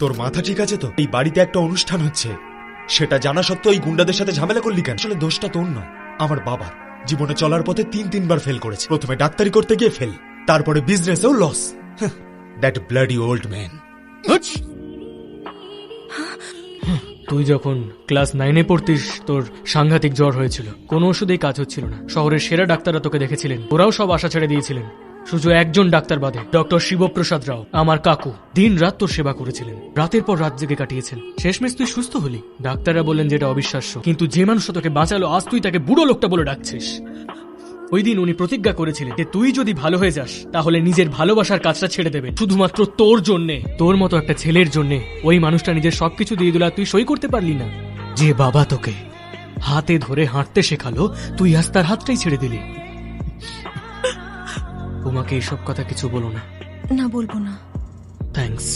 তোর মাথা ঠিক আছে তো? এই বাড়িতে একটা অনুষ্ঠান হচ্ছে, সেটা জানা সত্ত্বেও এই গুন্ডাদের সাথে ঝামেলা করলি কেন? আসলে দোষটা তোর নয়, আমার বাবার। জীবনে চলার পথে 3-3বার ফেল করেছে। প্রথমে ডাক্তারি করতে গিয়ে ফেল, তারপরে বিজনেসেও loss. That bloody old man. তুই যখন ক্লাস 9-এ পড়তিস তোর সাংঘাতিক জ্বর হয়েছিল, কোনো ওষুধেই কাজ হচ্ছিল না। শহরের সেরা ডাক্তাররা তোকে দেখেছিলেন, ওরাও সব আশা ছেড়ে দিয়েছিলেন। শুধু একজন ডাক্তার বাদে, ডক্টর শিবপ্রসাদ রাও, আমার কাকু, দিন রাত তোর সেবা করেছিলেন, রাতের পর রাত জেগে কাটিয়েছেন। শেষমেশ তুই সুস্থ হলি। ডাক্তাররা বললেন যেটা অবিশ্বাস্য, কিন্তু যে মানুষটা তোকে বাঁচালো আজ তুই তাকে বুড়ো লোকটা বলে ডাকছিস। ওই দিন উনি প্রতিজ্ঞা করেছিলেন যে তুই যদি ভালো হয়ে যাস তাহলে নিজের ভালোবাসার কাজটা ছেড়ে দেবে, শুধুমাত্র তোর জন্যে, তোর মতো একটা ছেলের জন্যে। ওই মানুষটা নিজের সবকিছু দিয়ে দিল, তুই সই করতে পারলি না। যে বাবা তোকে হাতে ধরে হাঁটতে শেখালো, তুই আজ তার হাতটাই ছেড়ে দিলি। তোমাকে এইসব কথা কিছু বলো না। না, বলবো না। থ্যাঙ্কস।